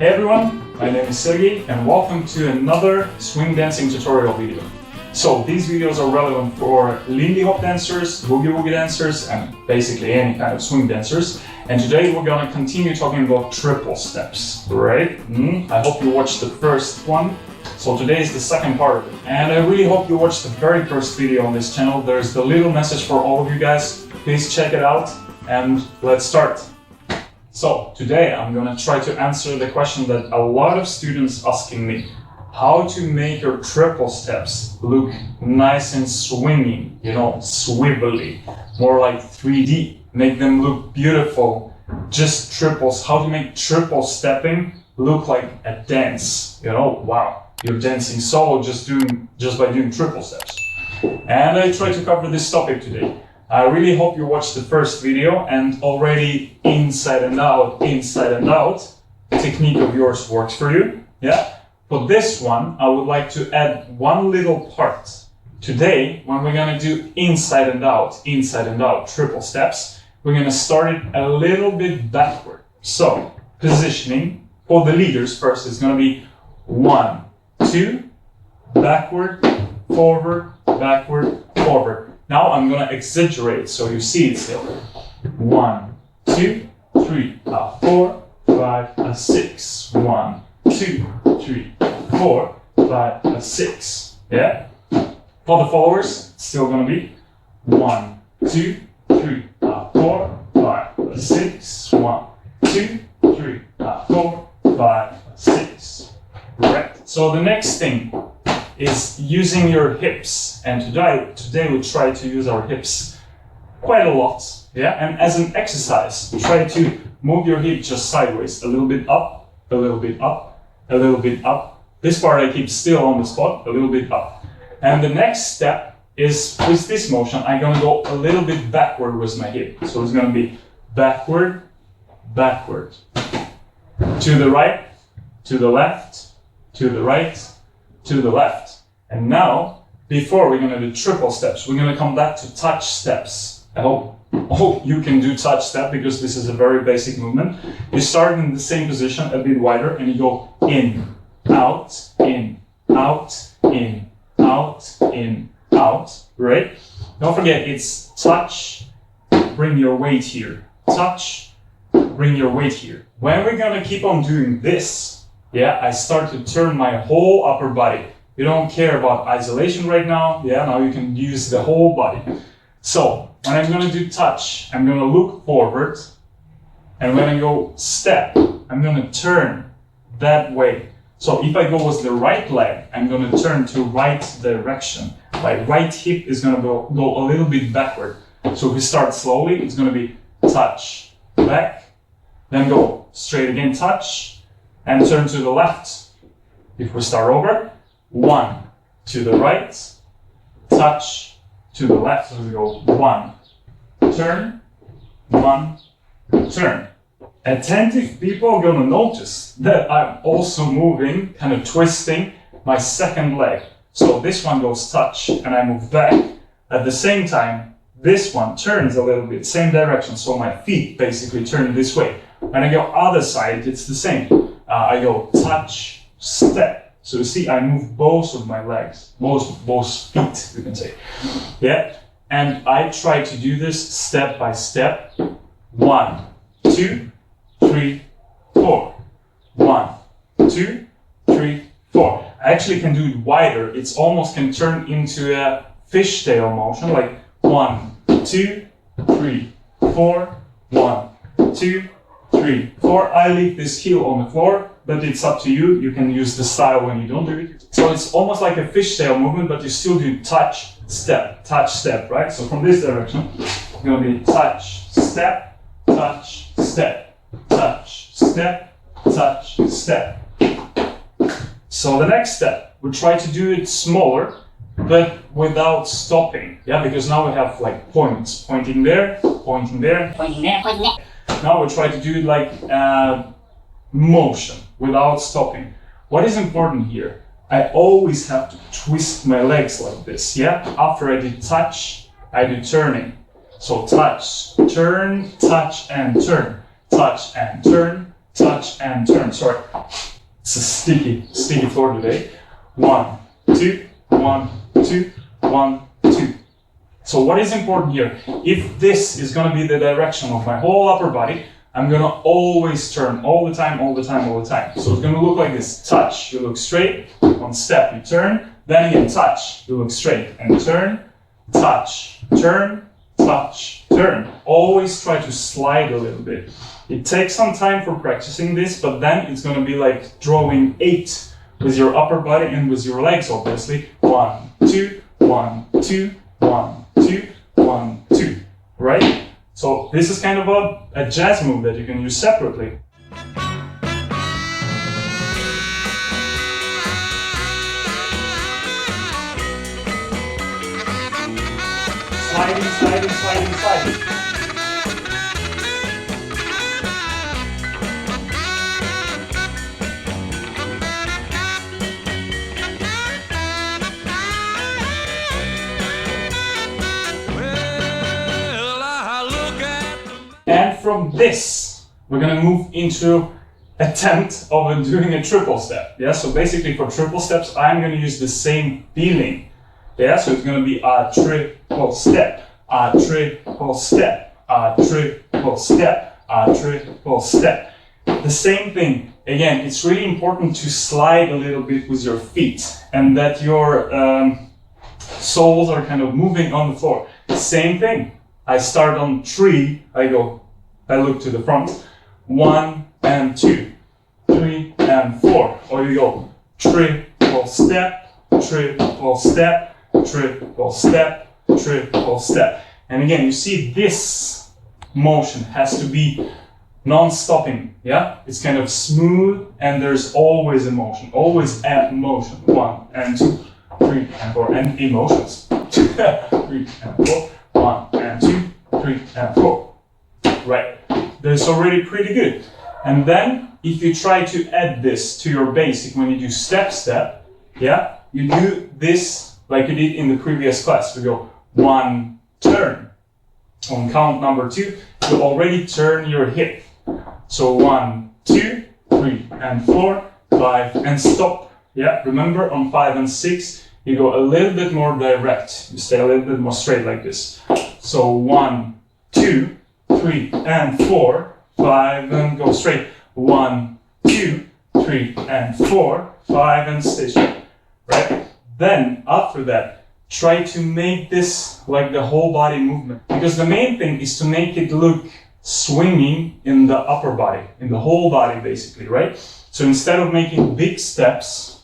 Hey everyone, my name is Sergey and welcome to another swing dancing tutorial video. So these videos are relevant for Lindy hop dancers, boogie woogie dancers and basically any kind of swing dancers. And today we're gonna continue talking about triple steps, right? I hope you watched the first one. So today is the second part of it. And I really hope you watched the very first video on this channel. There's the little message for all of you guys. Please check it out and let's start. So today I'm gonna try to answer the question that a lot of students asking me. How to make your triple steps look nice and swinging, you know, swivelly, more like 3D, make them look beautiful, just triples, how to make triple stepping look like a dance, you know, wow, you're dancing solo just by doing triple steps. And I try to cover this topic today. I really hope you watched the first video and already inside and out, the technique of yours works for you, yeah? For this one, I would like to add one little part. Today, when we're gonna do inside and out, triple steps, we're gonna start it a little bit backward. So, positioning for the leaders first is gonna be 1, 2, backward, forward, backward, forward. Now I'm gonna exaggerate so you see it still. 1, 2, 3, 4, 5, 6. 1, 2, 3, 4, 5, 6. Yeah? For the followers, it's still gonna be 1, 2, 3, 4, 5, 6. 1, 2, 3, 4, 5, 6. Right. So the next thing is using your hips, and today we try to use our hips quite a lot, yeah? And as an exercise, try to move your hip just sideways, a little bit up, a little bit up, a little bit up. This part I keep still on the spot, a little bit up. And the next step is, with this motion, I'm gonna go a little bit backward with my hip. So it's gonna be backward, backward, to the right, to the left, to the right, to the left. And now, before we're gonna do triple steps, we're gonna come back to touch steps. I hope you can do touch step because this is a very basic movement. You start in the same position, a bit wider, and you go in, out, in, out, in, out, in, out, right? Don't forget, it's touch, bring your weight here. Touch, bring your weight here. When we're gonna keep on doing this, yeah, I start to turn my whole upper body. You don't care about isolation right now. Yeah, now you can use the whole body. So when I'm gonna do touch, I'm gonna look forward. And when I go step, I'm gonna turn that way. So if I go with the right leg, I'm gonna turn to right direction. My right hip is gonna go a little bit backward. So if we start slowly, it's gonna be touch, back, then go straight again, touch, and turn to the left. If we start over, 1 to the right, touch to the left. So we go 1, turn, 1, turn. Attentive people are gonna notice that I'm also moving, kind of twisting my second leg. So this one goes touch and I move back. At the same time, this one turns a little bit, same direction. So my feet basically turn this way. When I go other side, it's the same. I go touch, step. So you see, I move both of my legs, both feet, you can say. Yeah, and I try to do this step by step. 1, 2, 3, 4. 1, 2, 3, 4. I actually can do it wider. It's almost can turn into a fishtail motion, like 1, 2, 3, 4. 1, 2, 3, 4. I leave this heel on the floor, but it's up to you. You can use the style when you don't do it. So it's almost like a fishtail movement, but you still do touch, step, right? So from this direction, it's gonna be touch, step, touch, step, touch, step, touch, step. So the next step, we try to do it smaller, but without stopping. Yeah, because now we have like points, pointing there, pointing there, pointing there, pointing there. Now we try to do it like motion without stopping. What is important here? I always have to twist my legs like this, yeah? After I did touch, I do turning. So touch, turn, touch and turn, touch and turn, touch, and turn. Sorry, it's a sticky floor today. 1, 2, 1, 2, 1, 2. So what is important here? If this is gonna be the direction of my whole upper body, I'm gonna always turn all the time, all the time, all the time. So it's gonna look like this. Touch, you look straight. On step, you turn. Then again, touch, you look straight and turn. Touch, turn, touch, turn. Always try to slide a little bit. It takes some time for practicing this, but then it's gonna be like drawing 8 with your upper body and with your legs, obviously. 1, 2, 1, 2, 1, 2, 1, 2, right? So this is kind of a jazz move that you can use separately. Sliding, sliding, sliding, sliding. And from this, we're gonna move into attempt of doing a triple step. Yeah, so basically for triple steps, I'm gonna use the same feeling. Yeah, so it's gonna be a triple step, a triple step, a triple step, a triple step. The same thing. Again, it's really important to slide a little bit with your feet and that your soles are kind of moving on the floor. Same thing. I start on 3, I look to the front. 1 and 2, 3 and 4. Or you go triple step, triple step, triple step, triple step. And again, you see this motion has to be non-stopping, yeah? It's kind of smooth and there's always a motion, always a motion. 1 and 2, 3 and 4, and emotions. 3 and 4, 1 and 2, 3 and 4. Right, that's already pretty good. And then if you try to add this to your basic when you do step, yeah, you do this like you did in the previous class. We go 1, turn. On count number 2, you already turn your hip. So 1, 2, 3 and 4, 5 and stop. Yeah, remember on 5 and 6, you go a little bit more direct. You stay a little bit more straight like this. So 1, 2, 3 and 4, 5 and go straight. 1, 2, 3 and 4, 5 and stay straight. Right? Then after that, try to make this like the whole body movement. Because the main thing is to make it look swinging in the upper body, in the whole body basically, right? So instead of making big steps,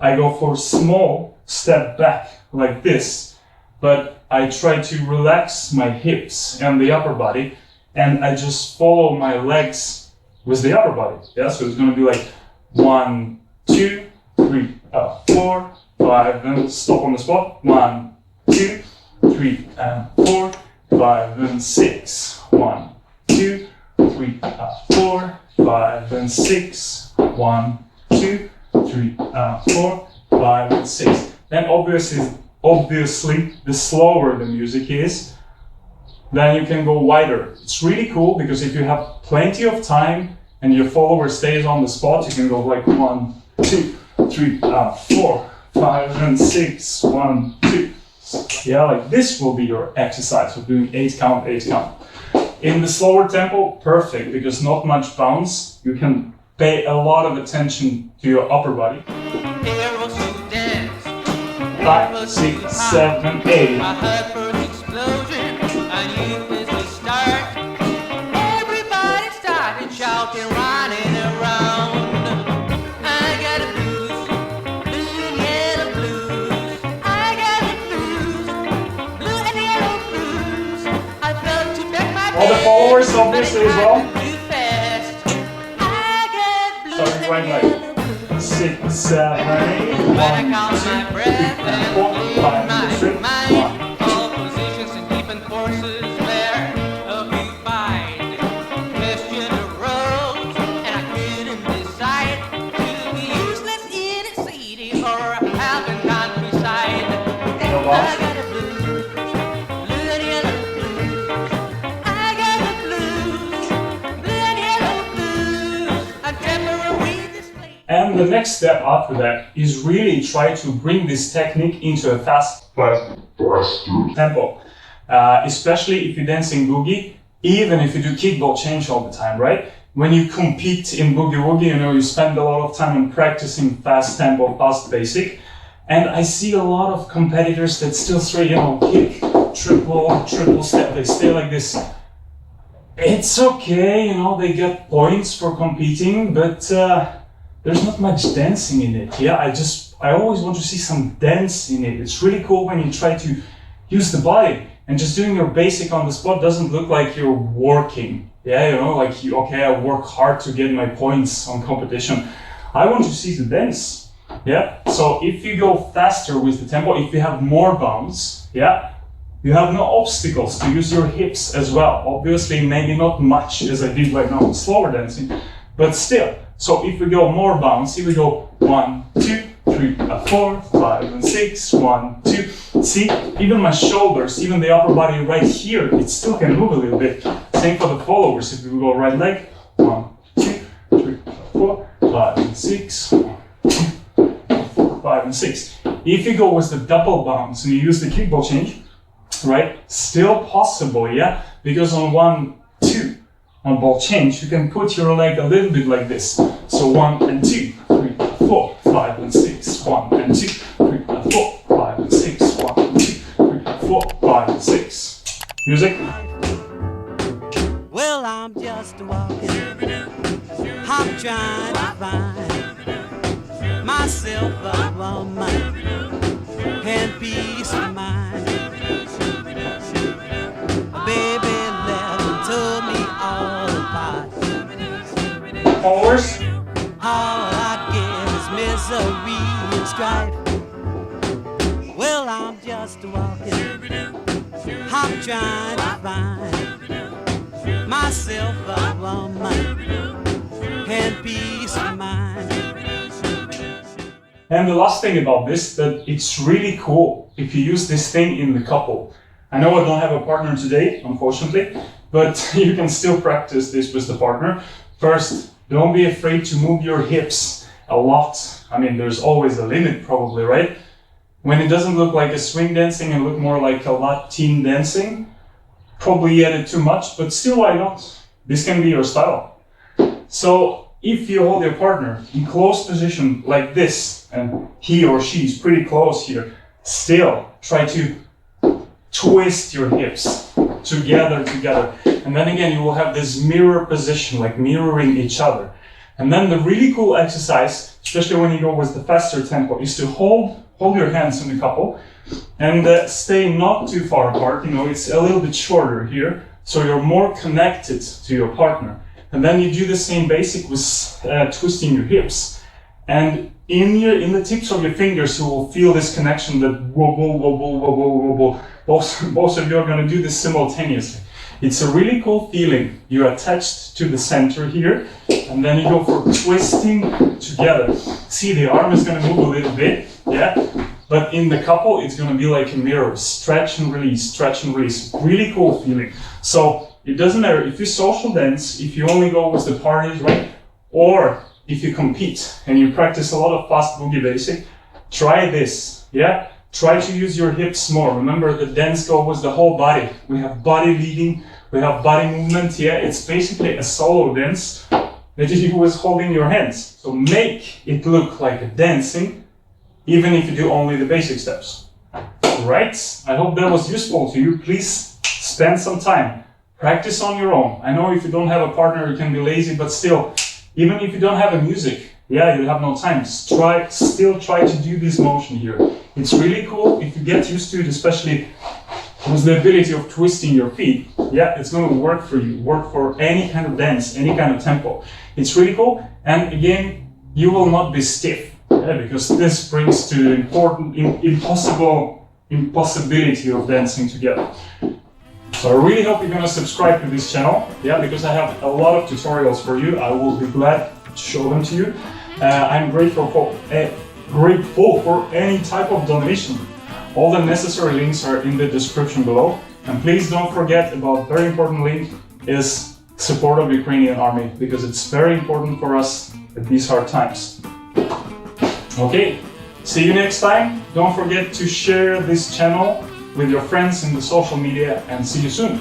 I go for small step back like this, but I try to relax my hips and the upper body, and I just follow my legs with the upper body. Yeah, so it's gonna be like 1, 2, 3, 4, 5, and stop on the spot. 1, 2, 3, and 4, 5, and 6. 1, 2, 3, 4, 5, and 6. 1, 2, 3, 4, 5, and 6. Then obviously, the slower the music is, then you can go wider. It's really cool because if you have plenty of time and your follower stays on the spot, you can go like 1, 2, 3, 4, 5, and 6. 1, 2. Yeah, like this will be your exercise of doing 8 count, 8 count. In the slower tempo, perfect, because not much bounce. You can pay a lot of attention to your upper body. 5, 6, 7, 8. My heart first explosion, I knew this was start. Everybody started shouting, running around. I got a blues, blue and yellow blues. I got a blues, blue and yellow blues. I felt to back my All the followers obviously as well. too fast. I got blues. So you went like 6, 7, 8. When I count my breath and 4, leave 5, my 6, mind, all positions and different forces there occupied. Question arose, and I couldn't decide to be useless in a city or a half countryside. I got a blues, blue and yellow blues. I got the blues, blue and yellow blues. then the next step after that is really try to bring this technique into a fast tempo. Especially if you're dancing boogie, even if you do kickball change all the time, right? When you compete in boogie woogie, you know, you spend a lot of time in practicing fast tempo, fast basic. And I see a lot of competitors that still straight, you know, kick, triple step, they stay like this. It's okay, you know, they get points for competing, but there's not much dancing in it. Yeah, I always want to see some dance in it. It's really cool when you try to use the body, and just doing your basic on the spot doesn't look like you're working. Yeah, you know, like okay, I work hard to get my points on competition. I want to see the dance. Yeah, so if you go faster with the tempo, if you have more bounce, yeah, you have no obstacles to use your hips as well. Obviously, maybe not much as I did right now in slower dancing, but still. So if we go more bounce, here we go 1, 2, 3, 4, 5, and 6. 1, 2. See, even my shoulders, even the upper body right here, it still can move a little bit. Same for the followers. If we go right leg, 1, 2, 3, 4, 5, and 6. 5 and 6. If you go with the double bounce and you use the kickball change, right, still possible, yeah? Because on 1, 2, on ball change, you can put your leg a little bit like this. So 1 and 2, 3, 4, 5 and 6. 1 and 2, 3, 4, 5 and 6. 1 and 2, 3, 4, 5 and 6. Music. Well, I'm just walking, I'm trying to find myself a woman and peace of mind. Baby left and told me all apart. Followers. All I get is misery and strife. Well, I'm just walking, I'm trying to find myself a woman and peace of mind. And the last thing about this, that it's really cool if you use this thing in the couple. I know I don't have a partner today, unfortunately, but you can still practice this with the partner. First, don't be afraid to move your hips a lot. I mean, there's always a limit probably, right? When it doesn't look like a swing dancing and look more like a Latin dancing, probably added too much, but still, why not? This can be your style. So if you hold your partner in close position like this, and he or she is pretty close here, still try to twist your hips together. And then again, you will have this mirror position, like mirroring each other. And then the really cool exercise, especially when you go with the faster tempo, is to hold your hands in the couple and stay not too far apart. You know, it's a little bit shorter here, so you're more connected to your partner. And then you do the same basic with twisting your hips. And in the tips of your fingers, you will feel this connection that wobble, wobble, wobble, wobble. Both of you are going to do this simultaneously. It's a really cool feeling. You're attached to the center here, and then you go for twisting together. See, the arm is going to move a little bit, yeah? But in the couple, it's going to be like a mirror. Stretch and release, stretch and release. Really cool feeling. So it doesn't matter if you social dance, if you only go with the parties, right? Or if you compete and you practice a lot of fast boogie basic, try this, yeah? Try to use your hips more. Remember, the dance goes with the whole body. We have body leading, we have body movement, yeah? It's basically a solo dance that you do with holding your hands. So make it look like a dancing, even if you do only the basic steps. Right? I hope that was useful to you. Please spend some time. Practice on your own. I know if you don't have a partner, you can be lazy, but still, even if you don't have a music, yeah, you have no time. Still try to do this motion here. It's really cool if you get used to it, especially with the ability of twisting your feet. Yeah, it's going to work for you. Work for any kind of dance, any kind of tempo. It's really cool. And again, you will not be stiff, yeah, because this brings to the important, impossibility of dancing together. So I really hope you're going to subscribe to this channel, yeah, because I have a lot of tutorials for you. I will be glad to show them to you. I'm grateful for any type of donation. All the necessary links are in the description below. And please don't forget about very important link is support of Ukrainian army, because it's very important for us at these hard times. Okay, see you next time. Don't forget to share this channel with your friends in the social media and see you soon.